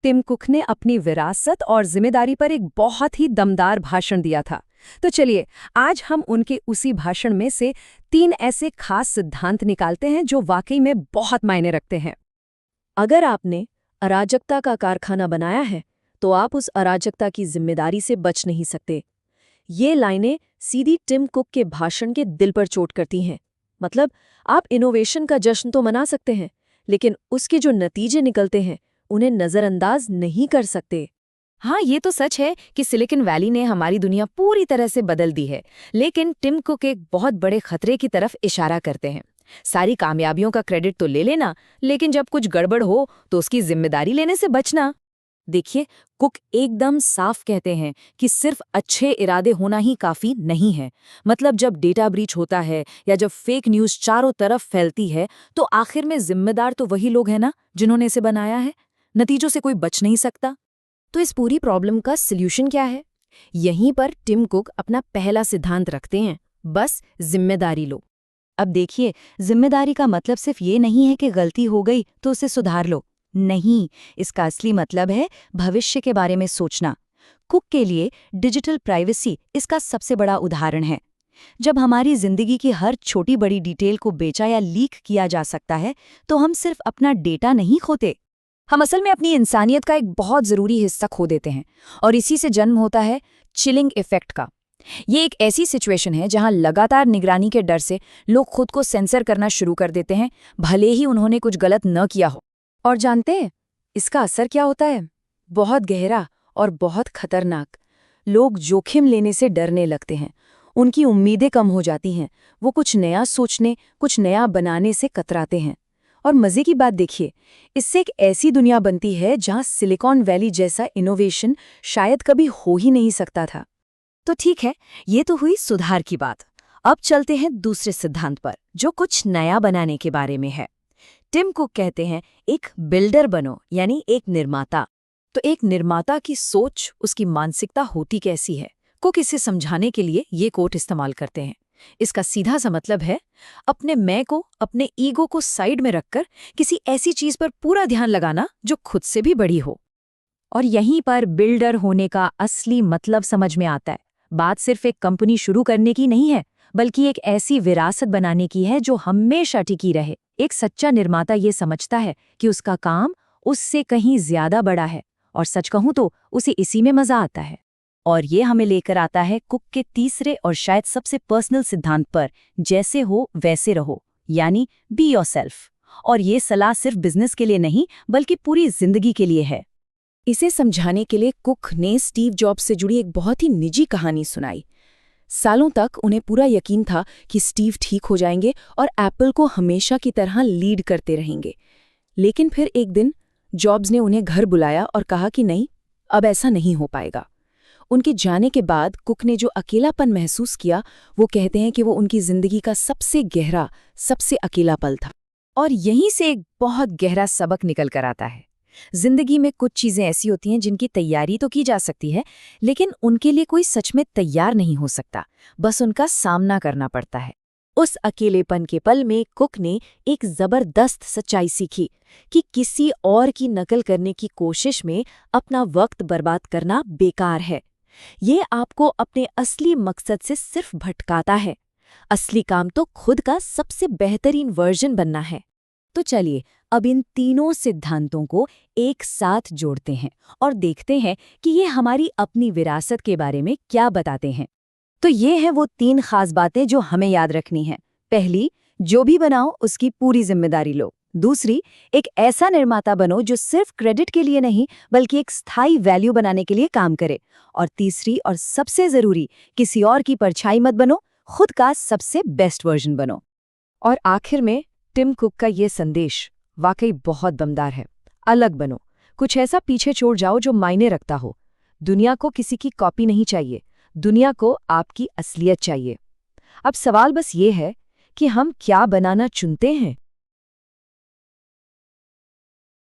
Tim cook ने अपनी विरासत और जिम्मेदारी पर एक बहुत ही दमदार भाषण दिया था। तो चलिए, आज हम उनके उसी भाषण में से 3 ऐसे खास सिद्धांत निकालते हैं जो वाकई में बहुत मायने रखते हैं। अगर आपने अराजकता का कारखाना बनाया है, तो आप उस अराजकता की जिम्मेदारी से बच नहीं सकते। ये लाइनें सीधी टिम कुक के भाषण के दिल पर चोट करती हैं। मतलब, आप इनोवेशन का जश्न तो मना सकते हैं, लेकिन उसके जो नतीजे निकलते हैं, उन्हें नज़रअंदाज नहीं कर सकते। हाँ, ये तो सच है कि सिलिकॉन वैली ने हमारी दुनिया पूरी तरह से बदल दी है, लेकिन टिम कुक एक बहुत बड़े खतरे की तरफ इशारा करते हैं। सारी कामयाबियों का क्रेडिट तो ले लेना, लेकिन जब कुछ गड़बड़ हो तो उसकी जिम्मेदारी लेने से बचना। देखिए, कुक एकदम साफ कहते हैं कि सिर्फ अच्छे इरादे होना ही काफी नहीं है। मतलब, जब डेटा ब्रीच होता है या जब फेक न्यूज़ चारों तरफ फैलती है, तो आखिर में जिम्मेदार तो वही लोग हैं ना, जिन्होंने इसे बनाया है। नतीजों से कोई बच नहीं सकता। तो इस पूरी प्रॉब्लम का सल्यूशन क्या है? यहीं पर टिम कुक अपना पहला सिद्धांत रखते हैं, बस जिम्मेदारी लो। अब देखिए, जिम्मेदारी का मतलब सिर्फ ये नहीं है कि गलती हो गई तो उसे सुधार लो। नहीं, इसका असली मतलब है भविष्य के बारे में सोचना। कुक के लिए डिजिटल प्राइवेसी इसका सबसे बड़ा उदाहरण है। जब हमारी जिंदगी की हर छोटी बड़ी डिटेल को बेचा या लीक किया जा सकता है, तो हम सिर्फ अपना डेटा नहीं खोते, हम असल में अपनी इंसानियत का एक बहुत ज़रूरी हिस्सा खो देते हैं, और इसी से जन्म होता है चिलिंग इफेक्ट का। ये एक ऐसी सिचुएशन है जहां लगातार निगरानी के डर से लोग खुद को सेंसर करना शुरू कर देते हैं, भले ही उन्होंने कुछ गलत न किया हो। और जानते हैं इसका असर क्या होता है? बहुत गहरा और बहुत खतरनाक। लोग जोखिम लेने से डरने लगते हैं, उनकी उम्मीदें कम हो जाती हैं, वो कुछ नया सोचने, कुछ नया बनाने से कतराते हैं। और मजे की बात देखिए, इससे एक ऐसी दुनिया बनती है जहां सिलिकॉन वैली जैसा इनोवेशन शायद कभी हो ही नहीं सकता था। तो ठीक है, ये तो हुई सुधार की बात। अब चलते हैं दूसरे सिद्धांत पर, जो कुछ नया बनाने के बारे में है। टिम कुक कहते हैं, एक बिल्डर बनो, यानी एक निर्माता। तो एक निर्माता की सोच, उसकी मानसिकता होती कैसी है? कुक इसे समझाने के लिए ये कोट इस्तेमाल करते हैं। इसका सीधा सा मतलब है, अपने मैं को, अपने ईगो को साइड में रखकर किसी ऐसी चीज पर पूरा ध्यान लगाना जो खुद से भी बड़ी हो। और यहीं पर बिल्डर होने का असली मतलब समझ में आता है। बात सिर्फ एक कंपनी शुरू करने की नहीं है, बल्कि एक ऐसी विरासत बनाने की है जो हमेशा टिकी रहे। एक सच्चा निर्माता ये समझता है कि उसका काम उससे कहीं ज्यादा बड़ा है, और सच कहूं तो उसे इसी में मजा आता है। और ये हमें लेकर आता है कुक के तीसरे और शायद सबसे पर्सनल सिद्धांत पर, जैसे हो वैसे रहो, यानी बी योरसेल्फ। और ये सलाह सिर्फ बिजनेस के लिए नहीं, बल्कि पूरी जिंदगी के लिए है। इसे समझाने के लिए कुक ने स्टीव जॉब्स से जुड़ी एक बहुत ही निजी कहानी सुनाई। सालों तक उन्हें पूरा यकीन था कि स्टीव ठीक हो जाएंगे और एप्पल को हमेशा की तरह लीड करते रहेंगे। लेकिन फिर एक दिन जॉब्स ने उन्हें घर बुलाया और कहा कि नहीं, अब ऐसा नहीं हो पाएगा। उनके जाने के बाद कुक ने जो अकेलापन महसूस किया, वो कहते हैं कि वो उनकी जिंदगी का सबसे गहरा, सबसे अकेला पल था। और यहीं से एक बहुत गहरा सबक निकल कर आता है। जिंदगी में कुछ चीजें ऐसी होती हैं जिनकी तैयारी तो की जा सकती है, लेकिन उनके लिए कोई सच में तैयार नहीं हो सकता, बस उनका सामना करना पड़ता है। उस अकेलेपन के पल में कुक ने एक जबरदस्त सच्चाई सीखी कि किसी और की नकल करने की कोशिश में अपना वक्त बर्बाद करना बेकार है। ये आपको अपने असली मकसद से सिर्फ भटकाता है। असली काम तो खुद का सबसे बेहतरीन वर्जन बनना है। तो चलिए, अब इन तीनों सिद्धांतों को एक साथ जोड़ते हैं और देखते हैं कि ये हमारी अपनी विरासत के बारे में क्या बताते हैं। तो ये हैं वो 3 खास बातें जो हमें याद रखनी हैं। पहली, जो भी बनाओ उसकी पूरी जिम्मेदारी लो। दूसरी, एक ऐसा निर्माता बनो जो सिर्फ क्रेडिट के लिए नहीं, बल्कि एक स्थायी वैल्यू बनाने के लिए काम करे। और तीसरी और सबसे जरूरी, किसी और की परछाई मत बनो, खुद का सबसे बेस्ट वर्जन बनो। और आखिर में टिम कुक का ये संदेश वाकई बहुत दमदार है। अलग बनो, कुछ ऐसा पीछे छोड़ जाओ जो मायने रखता हो। दुनिया को किसी की कॉपी नहीं चाहिए, दुनिया को आपकी असलियत चाहिए। अब सवाल बस ये है कि हम क्या बनाना चुनते हैं।